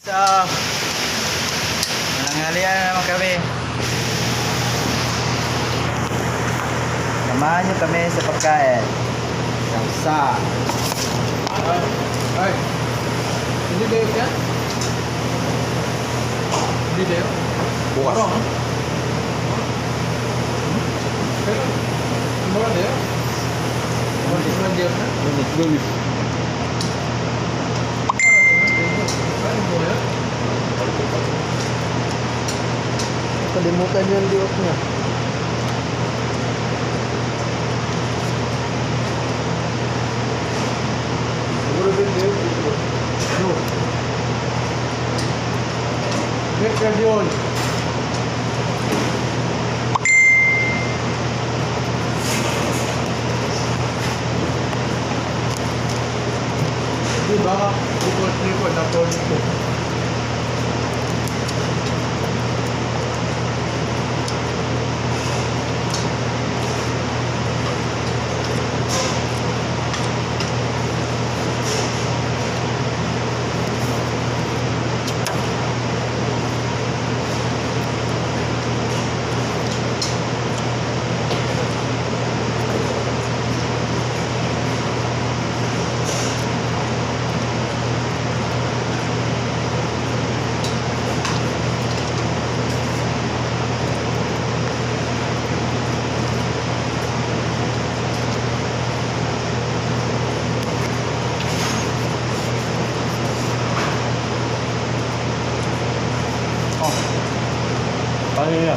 So, nanghalian na naman kami. Samahan nyo kami sa pagkain. Samsa. Ay, hindi dayo yan? Hindi dayo? Bukas. Pero, mura dayo? Mura dayo na? Lunis. Ano mo yan? Kalimutan yung diot niya. Siguro din dayo? No. Get ready on. Di ba? Tripod na po nito. Ano yan?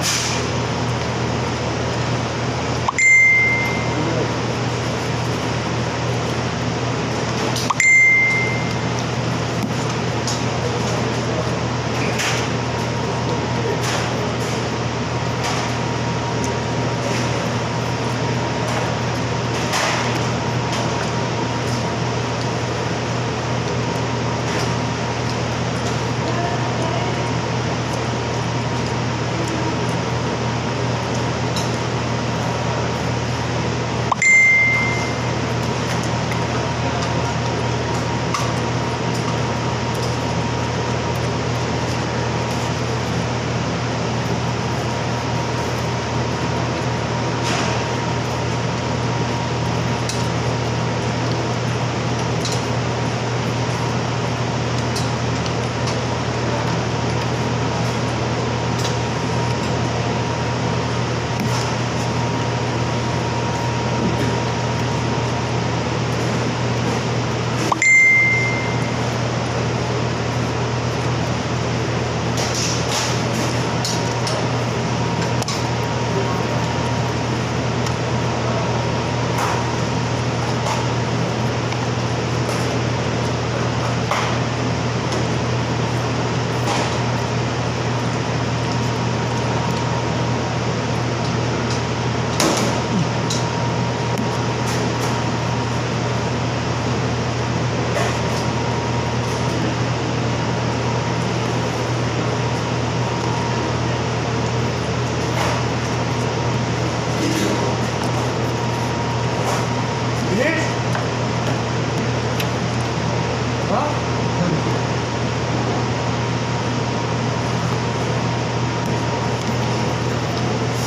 Bilis! Ha?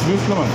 Bilis naman.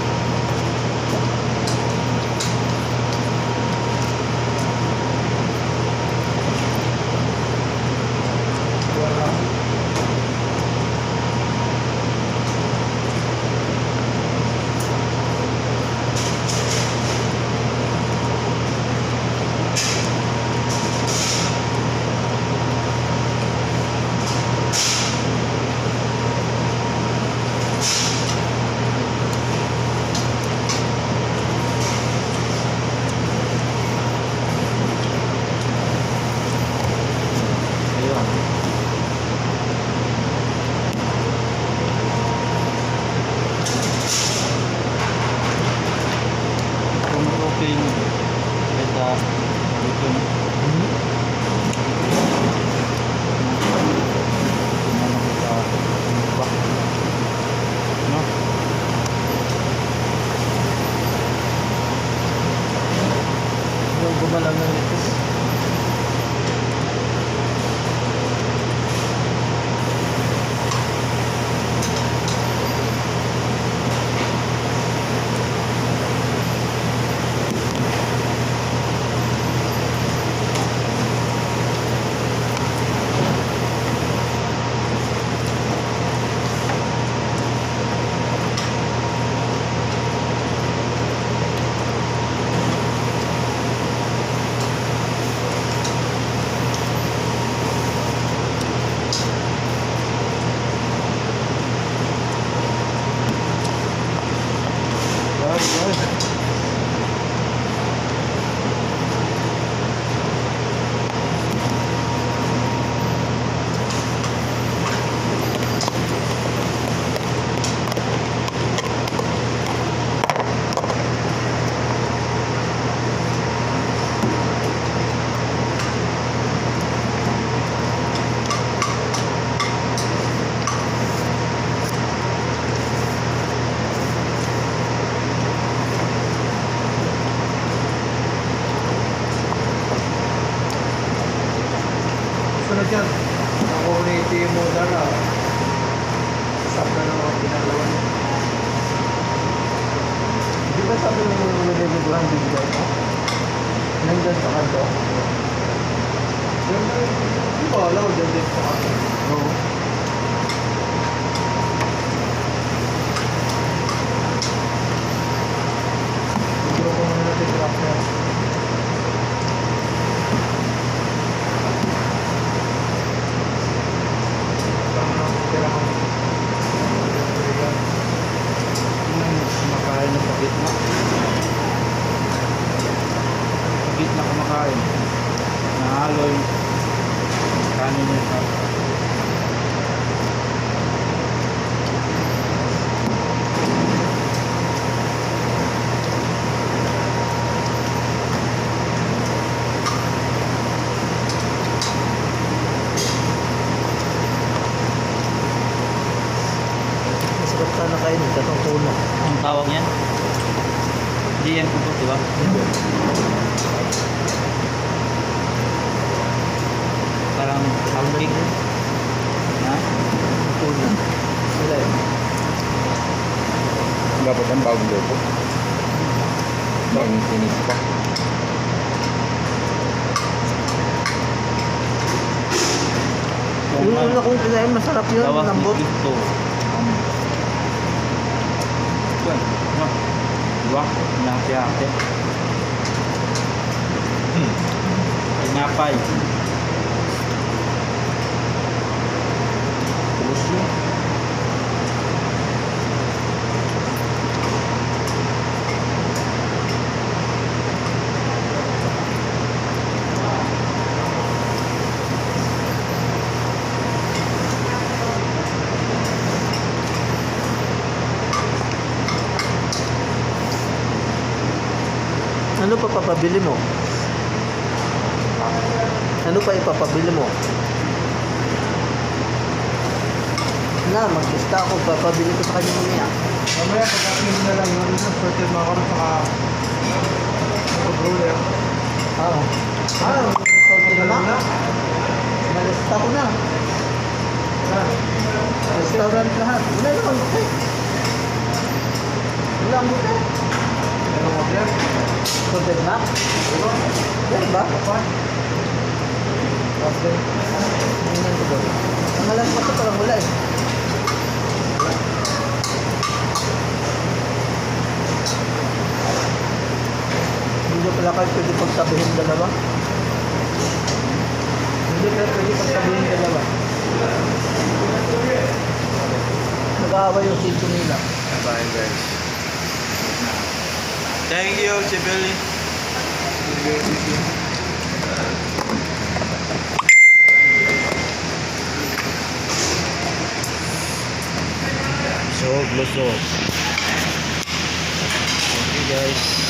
ano dyan. Ang community mo dala. Stop na lang ang ginagawa niya. Di ba sabi mo yung nililiguan bigay mo? Nandun sa kanto? Di ba alam, dyan din sa akin. Oo. Siguro kung ano natin sa akin. Kumakain na sa gitna. Sa gitna kumakain. Nahalo yung kanin niya sa... Masarap sana kayo ng tatong tuna. Ang tawag niyan? GM po, di ba? Parang hambing. Ha? Tuna. Sila yun. Dapat ang bagong luto. Bagong tinis pa. Yung una kong kinain, masarap yun. Gawas ni Lambot. Cristo. Yan. No? Diba? Nasi-ate. Tinapay. Tulus yun. Ano pa papabili mo? Ano pa ipapabili mo? Na, mag-lista ako. Papabili ko sa kanya mamaya. Mamaya pagkakin na lang yung isa, sorted mga karoon saka pag-roller. Oo. Sorted na lang na. Nalista ko na. Restaurant lahat. Wala naman buffet. Wala ang buffet. Ano mo dyan? Sorted na? Yan ba? Okay. Tingnan ko ba? Ang alam ko ito parang wala eh. Hindi pala kayo pwede pagsabihin dalawa. Hindi pala pwede pagsabihin dalawa. Nag-aaway yung sito nila. Bye guys. Thank you, Chibeli. Lusog. Thank you guys.